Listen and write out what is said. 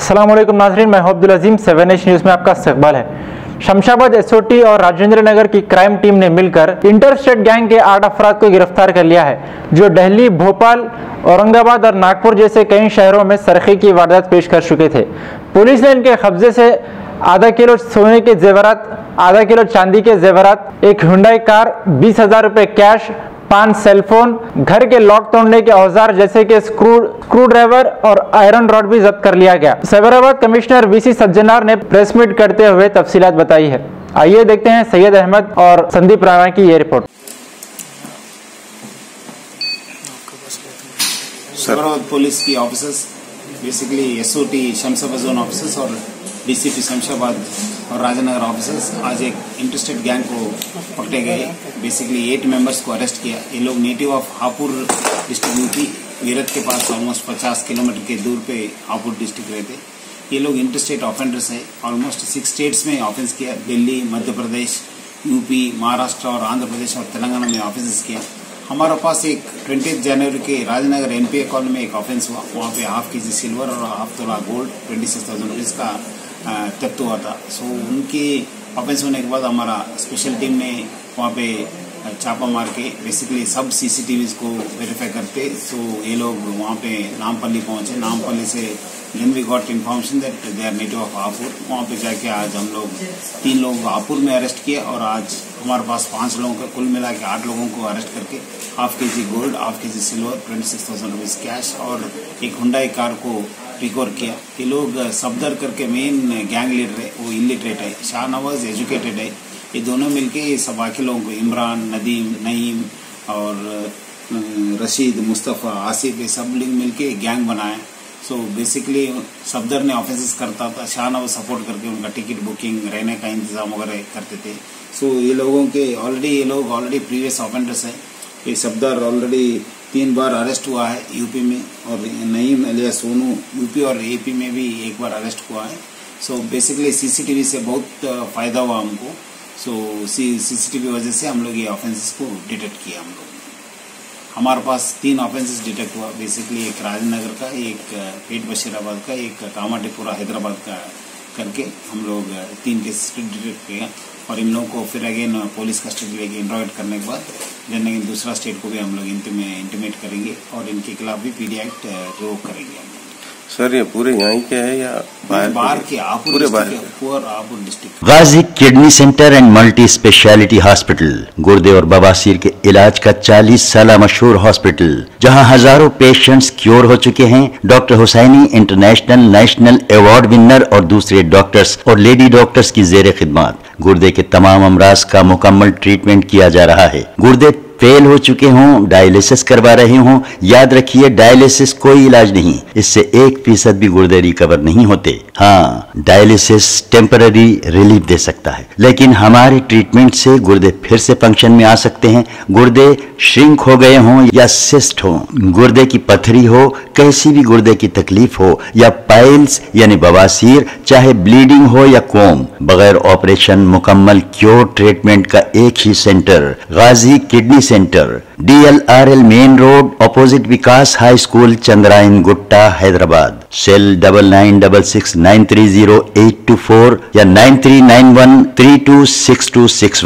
अस्सलाम वालेकुम नाज़रीन, मैं अब्दुल अजीम 7H न्यूज़ में आपका इस्तकबाल है। शमशाबाद एसओटी और राजेंद्र नगर की क्राइम टीम ने मिलकर इंटरस्टेट गैंग के 8 अफराद को गिरफ्तार कर लिया है, जो दिल्ली, भोपाल, औरंगाबाद और नागपुर जैसे कई शहरों में सरखे की वारदात पेश कर चुके थे। पुलिस ने इनके कब्जे से आधा किलो सोने के जेवरात, आधा किलो चांदी के जेवरात, एक हुंडई कार, 20,000 रुपये कैश, 5 सेलफोन, घर के लॉक तोड़ने के औजार जैसे कि स्क्रू ड्राइवर और आयरन रॉड भी जब्त कर लिया गया। साइबराबाद कमिश्नर वीसी सज्जनार ने प्रेस मीट करते हुए तफसीलात बताई है। आइए देखते हैं सैयद अहमद और संदीप राणा की ये रिपोर्ट। साइबराबाद पुलिस की officers, basically SOT Shamshabad zone officers और डीसीपी शमशाबाद और राजेंद्र ऑफिसर्स आज एक इंटरस्टेट गैंग को पकड़े गए। बेसिकली 8 मेंबर्स को अरेस्ट किया। ये लोग native of Hapur district UP, Meerut के पास ऑलमोस्ट 50 किलोमीटर के दूर पे हापुर डिस्ट्रिक्ट रहते। ये लोग इंटरस्टेट ऑफेंडर्स है। ऑलमोस्ट 6 स्टेट्स में ऑफेंस किया। दिल्ली, मध्य प्रदेश, यूपी, महाराष्ट्र और आंध्र प्रदेश और तेलंगाना में ऑफेंस किया। हमारे पास एक 20 जनवरी के राजनगर एनपीए कॉलोनी में एक ऑफेंस हुआ। वहाँ पे ½ केजी सिल्वर और ½ तोला गोल्ड 26,000 रुपीज का जब्त हुआ था। सो उनकी ऑफेंस होने के बाद हमारा स्पेशल टीम ने वहाँ पे छापा मार के बेसिकली सब सीसीटीवीज को वेरीफाई करते। सो ये लोग वहाँ पे नामपल्ली पहुंचे। नामपल्ली से then we got information that they are native of Hapur. वहाँ पे जाके आज हम लोग 3 लोगों को हापुर में अरेस्ट किया और आज हमारे पास 5 लोगों का कुल मिला के 8 लोगों को अरेस्ट करके ½ KG gold, ½ KG silver, 26,000 rupees cash और एक हुंडई कार को रिकवर किया। ये लोग सफदर करके मेन गैंग लीडर है, वो इलिटरेट है। शाहनवाज एजुकेटेड है। ये दोनों मिलके सब बाकी लोगों को इमरान, नदीम, नईम और रशीद, मुस्तफ़ा, आसिफ, ये सब लोग मिलके गैंग बनाए। सो बेसिकली सफदर ने ऑफेंसेस करता था, शाहनवाज सपोर्ट करके उनका टिकट बुकिंग, रहने का इंतजाम वगैरह करते थे। सो ये लोगों के ये लोग ऑलरेडी प्रीवियस ऑफेंडर्स है। ये सफदर ऑलरेडी 3 बार अरेस्ट हुआ है यूपी में और नईम अलिया सोनू यूपी और एपी में भी 1 बार अरेस्ट हुआ है। सो बेसिकली सीसीटीवी से बहुत फायदा हुआ हमको। सो सीसीटीवी वजह से हम लोग ये ऑफेंसेस को डिटेक्ट किया। हम लोग हमारे पास 3 ऑफेंसेस डिटेक्ट हुआ। बेसिकली एक राजनगर का, एक पेट बशीराबाद का, एक कामाटीपुरा हैदराबाद का करके हम लोग 3 केसेस डिटेक्ट किया और इन लोगों को फिर अगेन पुलिस कस्टडी लेके इंट्रोगेट करने के बाद देन दूसरा स्टेट को भी हम लोग इंटीमेट करेंगे और इनके खिलाफ भी पीडी एक्ट रिवोक करेंगे। सर ये पूरे यहाँ के है या बाहर के? पूरे Hapur district. Ghazi kidney centre and multi speciality hospital, गुर्दे और बवासीर के इलाज का 40 साल मशहूर हॉस्पिटल, जहां हजारों पेशेंट्स क्योर हो चुके हैं। Doctor Hussaini international national award winner और दूसरे डॉक्टर्स और लेडी डॉक्टर्स की जेर खिदमत गुर्दे के तमाम अमराज का मुकम्मल ट्रीटमेंट किया जा रहा है। गुर्दे फेल हो चुके हों, डायलिसिस करवा रहे हों, याद रखिए डायलिसिस कोई इलाज नहीं, इससे 1% भी गुर्दे रिकवर नहीं होते। हाँ, डायलिसिस टेम्पररी रिलीफ दे सकता है, लेकिन हमारे ट्रीटमेंट से गुर्दे फिर से फंक्शन में आ सकते हैं। गुर्दे श्रिंक हो गए हों या सिस्ट हो, गुर्दे की पथरी हो, कैसी भी गुर्दे की तकलीफ हो या पाइल्स यानी बवासीर, चाहे ब्लीडिंग हो या कोम, बगैर ऑपरेशन मुकम्मल क्योर ट्रीटमेंट का एक ही centre, Ghazi kidney centre, DLRL main road, opposite Vikas high school, Chandrayan Gutta, Hyderabad. Cell 9966930824 या 9391326261।